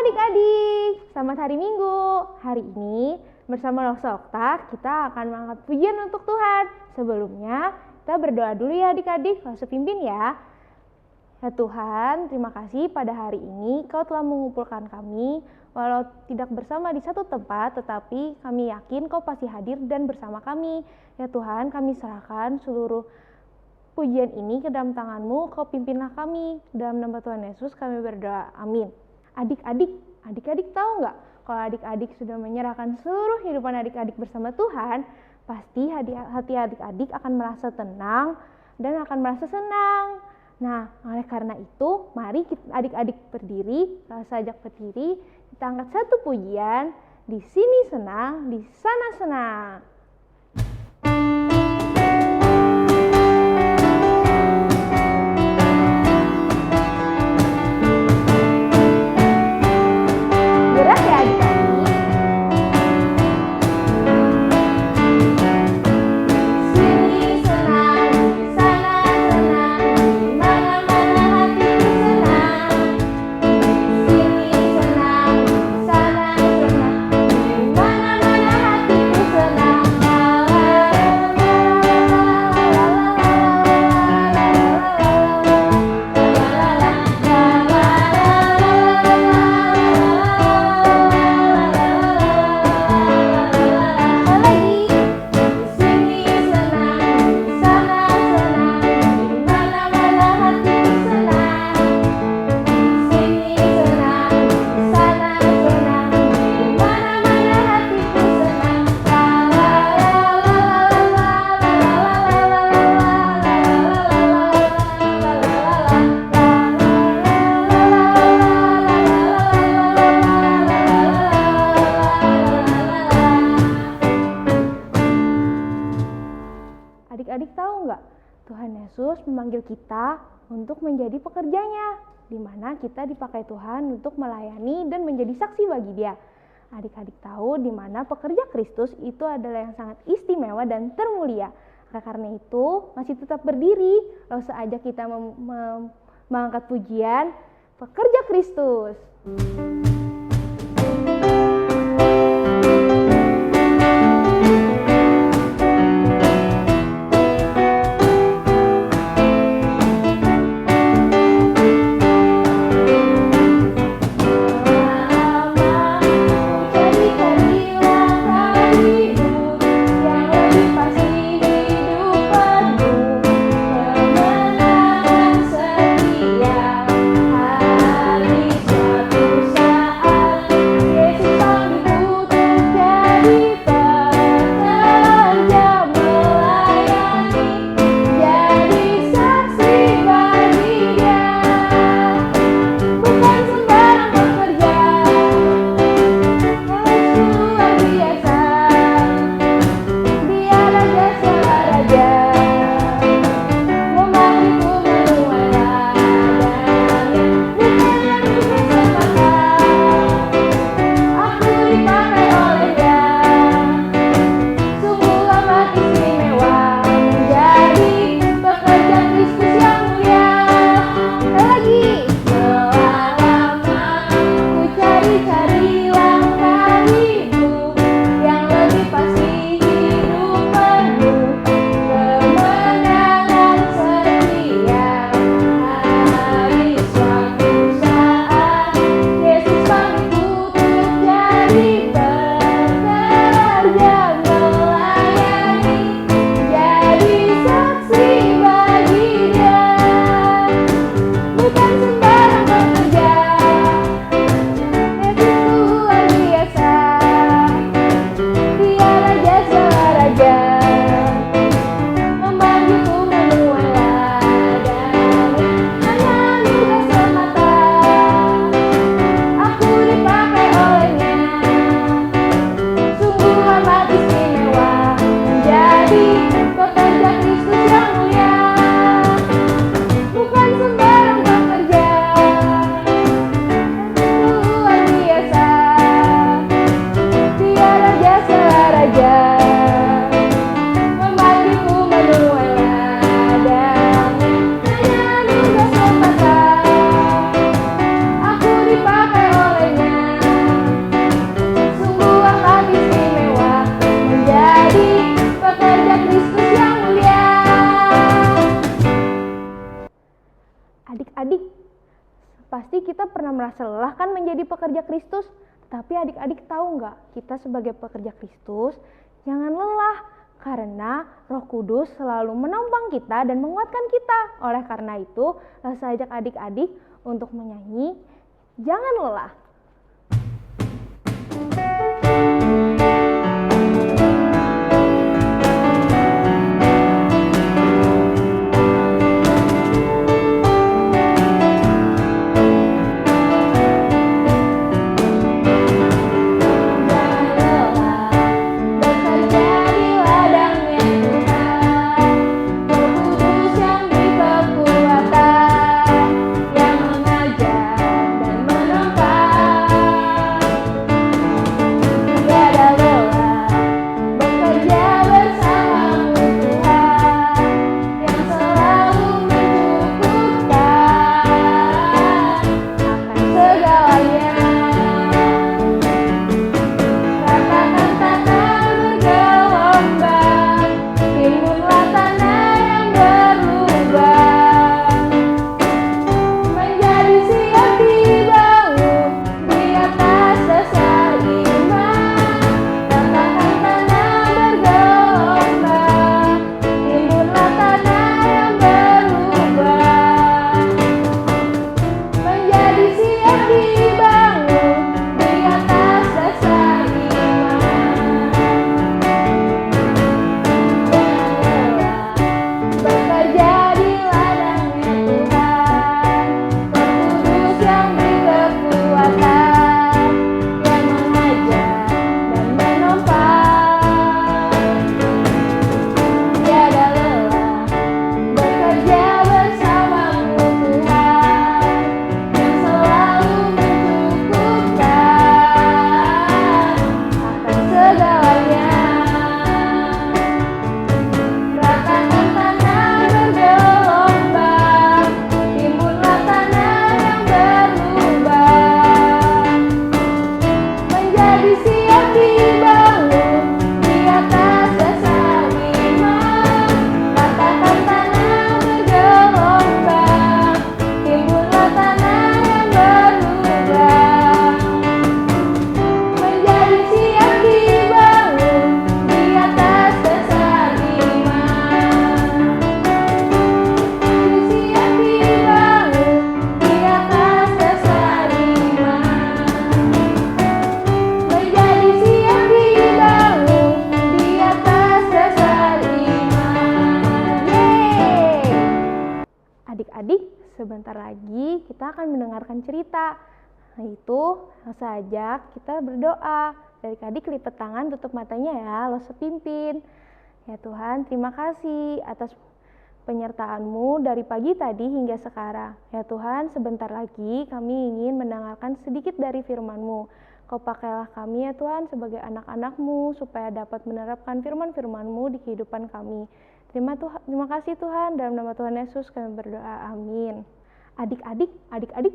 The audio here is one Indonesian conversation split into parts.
adik-adik, selamat hari Minggu. Hari ini bersama Rosa Okta kita akan mengangkat pujian untuk Tuhan. Sebelumnya kita berdoa dulu ya adik-adik, Rosa pimpin ya. Ya Tuhan, terima kasih pada hari ini Kau telah mengumpulkan kami walau tidak bersama di satu tempat, tetapi kami yakin Kau pasti hadir dan bersama kami. Ya Tuhan, kami serahkan seluruh pujian ini ke dalam tangan-Mu, Kau pimpinlah kami. Dalam nama Tuhan Yesus kami berdoa, amin. Adik-adik tahu nggak? Kalau adik-adik sudah menyerahkan seluruh kehidupan adik-adik bersama Tuhan, pasti hati adik-adik akan merasa tenang dan akan merasa senang. Nah, oleh karena itu, mari adik-adik berdiri, saya ajak berdiri, kita angkat satu pujian, di sini senang, di sana senang. Gerak ya adik-adik. Sini senang, di sana senang, di mana-mana hatiku senang. Sini senang, di sana senang, di mana-mana hatiku senang. Adik-adik tahu nggak? Tuhan Yesus memanggil kita untuk menjadi pekerjanya, di mana kita dipakai Tuhan untuk melayani dan menjadi saksi bagi Dia. Adik-adik tahu di mana pekerja Kristus itu adalah yang sangat istimewa dan termulia. Karena itu masih tetap berdiri, langsung aja kita mengangkat pujian pekerja Kristus. Hari suatu saat Pasti kita pernah merasa lelah kan menjadi pekerja Kristus. Tapi adik-adik tahu nggak, kita sebagai pekerja Kristus jangan lelah. Karena Roh Kudus selalu menopang kita dan menguatkan kita. Oleh karena itu, saya ajak adik-adik untuk menyanyi, jangan lelah. Adik-adik, sebentar lagi kita akan mendengarkan cerita. Nah itu, langsung saja kita berdoa. Adik-adik lipat tangan, tutup matanya ya, Lose pimpin. Ya Tuhan, terima kasih atas penyertaan-Mu dari pagi tadi hingga sekarang. Ya Tuhan, sebentar lagi kami ingin mendengarkan sedikit dari firman-Mu. Kau pakailah kami ya Tuhan sebagai anak-anak-Mu supaya dapat menerapkan firman-firman-Mu di kehidupan kami. Terima kasih Tuhan, dalam nama Tuhan Yesus kami berdoa, amin. Adik-adik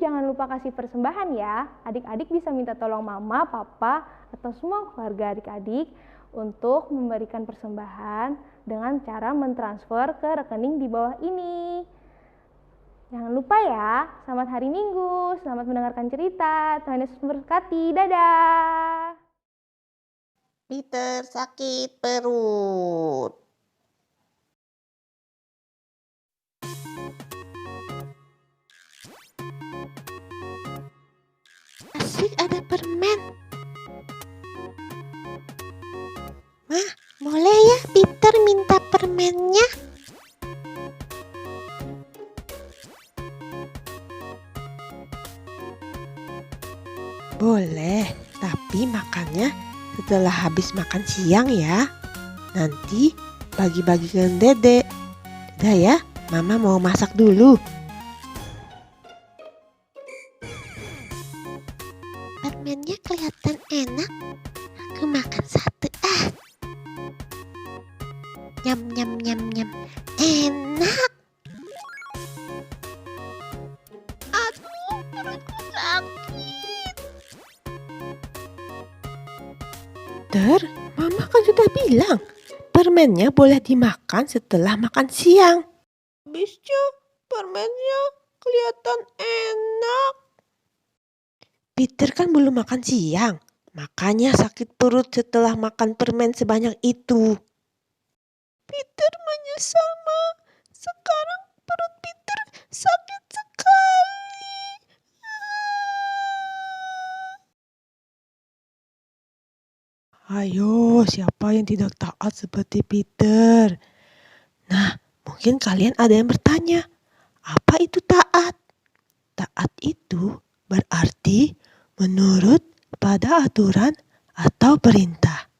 jangan lupa kasih persembahan ya. Adik-adik bisa minta tolong mama, papa, atau semua keluarga adik-adik untuk memberikan persembahan dengan cara mentransfer ke rekening di bawah ini. Jangan lupa ya, selamat hari Minggu, selamat mendengarkan cerita. Tuhan Yesus memberkati, dadah. Peter sakit perut. Asik ada permen. Mah, boleh ya Peter minta permennya? Boleh, tapi makannya setelah habis makan siang ya. Nanti bagi-bagikan Dede. Udah ya, Mama mau masak dulu. Permennya kelihatan enak. Aku makan satu ah. Nyam nyam nyam nyam. Enak. Aduh, perutku sakit. Mama kan sudah bilang permennya boleh dimakan setelah makan siang. Habisnya permennya kelihatan enak. Peter kan belum makan siang, makanya sakit perut setelah makan permen sebanyak itu. Peter menyesal, Ma. Sekarang perut Peter sakit sekali. Ayo, siapa yang tidak taat seperti Peter? Nah, mungkin kalian ada yang bertanya, apa itu taat? Taat itu berarti menurut pada aturan atau perintah.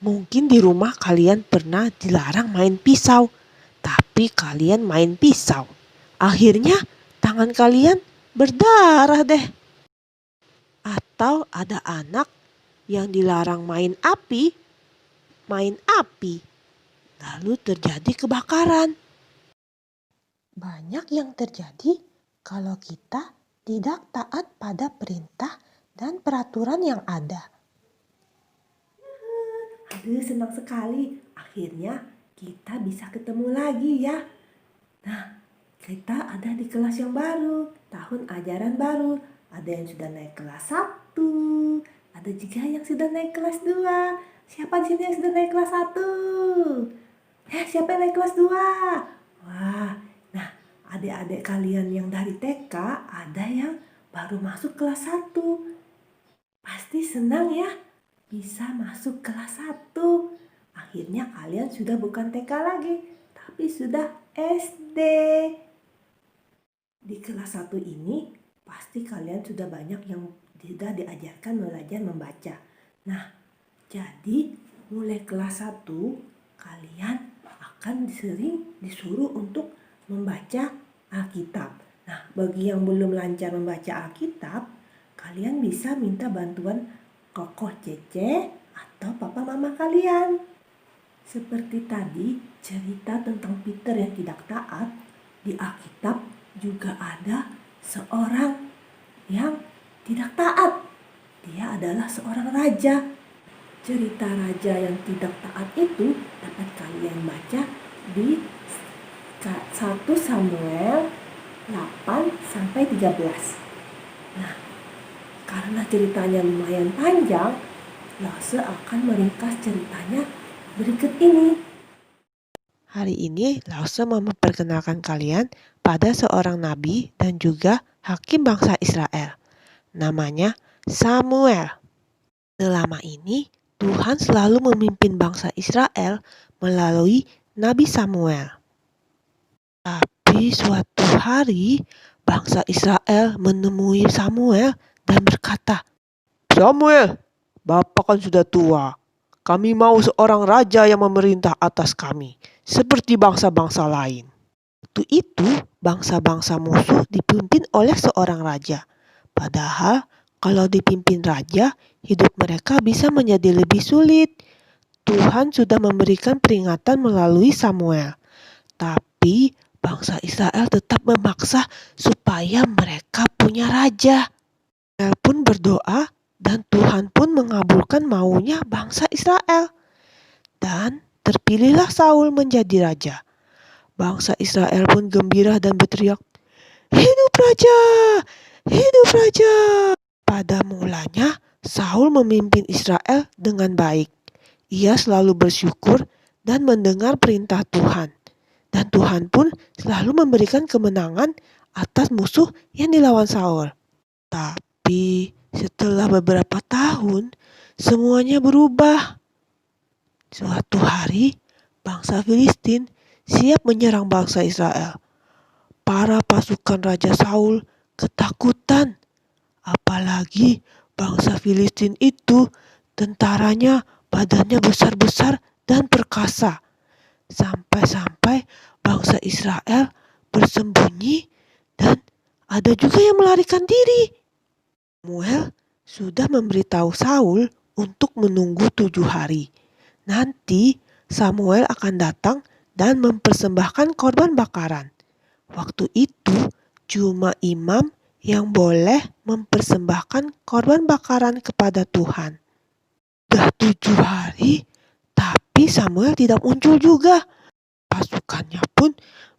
Mungkin di rumah kalian pernah dilarang main pisau, tapi kalian main pisau. Akhirnya tangan kalian berdarah deh. Atau ada anak yang dilarang main api, lalu terjadi kebakaran. Banyak yang terjadi kalau kita tidak taat pada perintah dan peraturan yang ada. Aduh, senang sekali. Akhirnya kita bisa ketemu lagi ya. Nah, kita ada di kelas yang baru, tahun ajaran baru. Ada yang sudah naik kelas 1, ada juga yang sudah naik kelas 2. Siapa di sini yang sudah naik kelas 1? Siapa yang naik kelas 2? Wah, nah adik-adik kalian yang dari TK ada yang baru masuk kelas 1. Pasti senang ya bisa masuk kelas 1. Akhirnya kalian sudah bukan TK lagi, tapi sudah SD. Di kelas 1 ini pasti kalian sudah banyak yang sudah diajarkan belajar membaca. Nah, jadi mulai kelas 1 kalian akan sering disuruh untuk membaca Alkitab. Nah, bagi yang belum lancar membaca Alkitab, kalian bisa minta bantuan Kokoh Cece atau papa mama kalian. Seperti tadi cerita tentang Peter yang tidak taat, di Alkitab juga ada seorang yang tidak taat. Dia adalah seorang raja. Cerita raja yang tidak taat itu dapat kalian baca di 1 Samuel 8-13. Nah, karena ceritanya lumayan panjang, Lause akan meringkas ceritanya berikut ini. Hari ini Lause mau memperkenalkan kalian pada seorang nabi dan juga hakim bangsa Israel. Namanya Samuel. Selama ini Tuhan selalu memimpin bangsa Israel melalui Nabi Samuel. Tapi suatu hari bangsa Israel menemui Samuel dan berkata, "Samuel, Bapak kan sudah tua. Kami mau seorang raja yang memerintah atas kami, seperti bangsa-bangsa lain." Waktu itu, bangsa-bangsa musuh dipimpin oleh seorang raja. Padahal, kalau dipimpin raja, hidup mereka bisa menjadi lebih sulit. Tuhan sudah memberikan peringatan melalui Samuel. Tapi, bangsa Israel tetap memaksa supaya mereka punya raja. Samuel pun berdoa dan Tuhan pun mengabulkan maunya bangsa Israel. Dan terpilihlah Saul menjadi raja. Bangsa Israel pun gembira dan berteriak, "Hidup raja! Hidup raja!" Pada mulanya, Saul memimpin Israel dengan baik. Ia selalu bersyukur dan mendengar perintah Tuhan. Dan Tuhan pun selalu memberikan kemenangan atas musuh yang dilawan Saul. Tapi setelah beberapa tahun, semuanya berubah. Suatu hari, bangsa Filistin siap menyerang bangsa Israel. Para pasukan Raja Saul ketakutan. Apalagi bangsa Filistin itu tentaranya badannya besar-besar dan perkasa. Sampai-sampai bangsa Israel bersembunyi dan ada juga yang melarikan diri. Samuel sudah memberitahu Saul untuk menunggu 7 hari. Nanti Samuel akan datang dan mempersembahkan korban bakaran. Waktu itu cuma imam yang boleh mempersembahkan korban bakaran kepada Tuhan. Sudah 7 hari, tapi Samuel tidak muncul juga. Pasukannya pun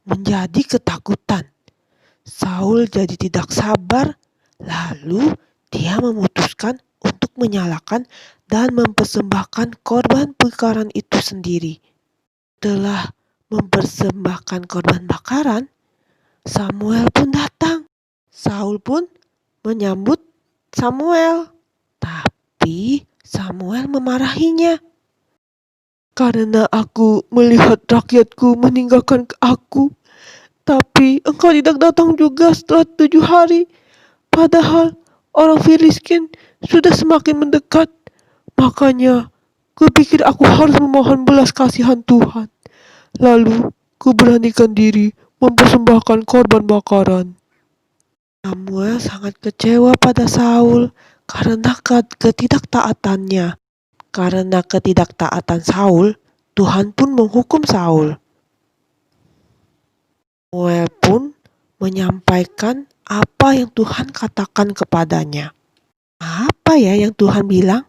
menjadi ketakutan. Saul jadi tidak sabar Lalu dia memutuskan untuk menyalakan dan mempersembahkan korban bakaran itu sendiri. Setelah mempersembahkan korban bakaran, Samuel pun datang. Saul pun menyambut Samuel. Tapi Samuel memarahinya. Karena aku melihat rakyatku meninggalkan aku, tapi engkau tidak datang juga setelah 7 hari. Padahal orang Filistin sudah semakin mendekat. Makanya kupikir aku harus memohon belas kasihan Tuhan. Lalu kuberanikan diri mempersembahkan korban bakaran. Samuel sangat kecewa pada Saul karena ketidaktaatannya. Karena ketidaktaatan Saul, Tuhan pun menghukum Saul. Samuel pun menyampaikan apa yang Tuhan katakan kepadanya. Apa ya yang Tuhan bilang?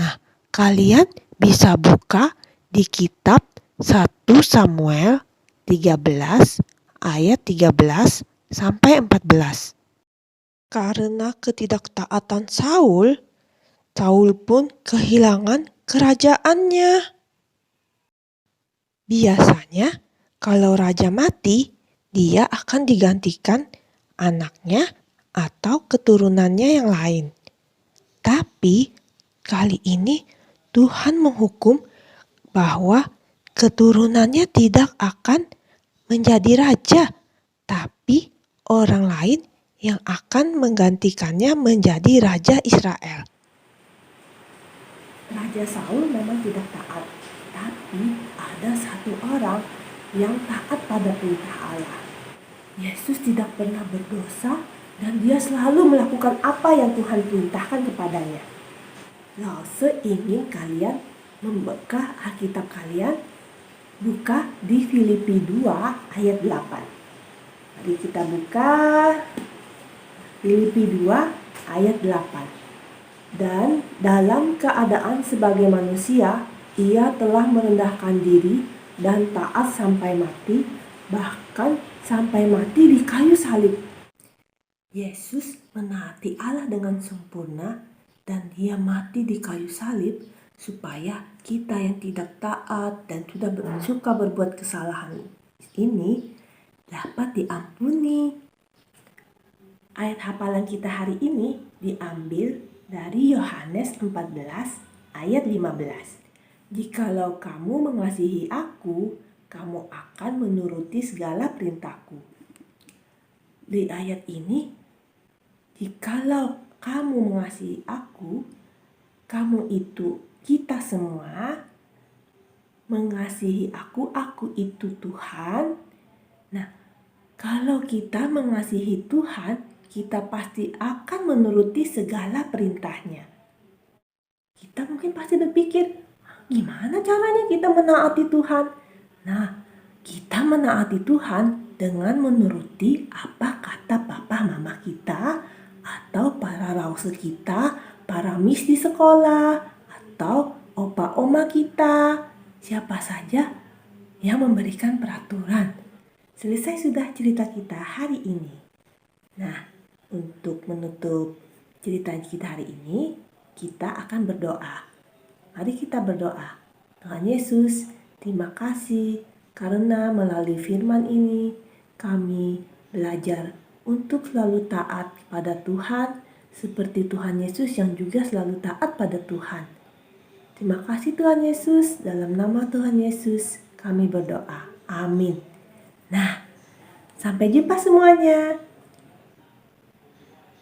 Nah, kalian bisa buka di kitab 1 Samuel 13 ayat 13 sampai 14. Karena ketidaktaatan Saul, Saul pun kehilangan kerajaannya. Biasanya kalau raja mati, dia akan digantikan anaknya atau keturunannya yang lain. Tapi kali ini Tuhan menghukum bahwa keturunannya tidak akan menjadi raja, tapi orang lain yang akan menggantikannya menjadi raja Israel. Raja Saul memang tidak taat, tapi ada satu orang yang taat pada perintah Allah. Yesus tidak pernah berdosa dan dia selalu melakukan apa yang Tuhan perintahkan kepadanya. Lause ingin kalian membuka Alkitab kalian, buka di Filipi 2 ayat 8. Mari kita buka Filipi 2 ayat 8. Dan dalam keadaan sebagai manusia, ia telah merendahkan diri dan taat sampai mati, bahkan sampai mati di kayu salib. Yesus menaati Allah dengan sempurna dan dia mati di kayu salib supaya kita yang tidak taat dan sudah suka berbuat kesalahan ini dapat diampuni. Ayat hafalan kita hari ini diambil dari Yohanes 14 ayat 15. Jikalau kamu mengasihi aku, kamu akan menuruti segala perintahku. Di ayat ini, jikalau kamu mengasihi aku, kamu itu kita semua mengasihi aku itu Tuhan. Nah, kalau kita mengasihi Tuhan, kita pasti akan menuruti segala perintahnya. Kita mungkin pasti berpikir, gimana caranya kita menaati Tuhan? Nah, kita menaati Tuhan dengan menuruti apa kata papa mama kita, atau para rause kita, para miss di sekolah, atau opa oma kita, siapa saja yang memberikan peraturan. Selesai sudah cerita kita hari ini. Nah, untuk menutup cerita kita hari ini, kita akan berdoa. Mari kita berdoa. Tuhan Yesus, terima kasih karena melalui firman ini kami belajar untuk selalu taat pada Tuhan seperti Tuhan Yesus yang juga selalu taat pada Tuhan. Terima kasih Tuhan Yesus, dalam nama Tuhan Yesus kami berdoa. Amin. Nah, sampai jumpa semuanya.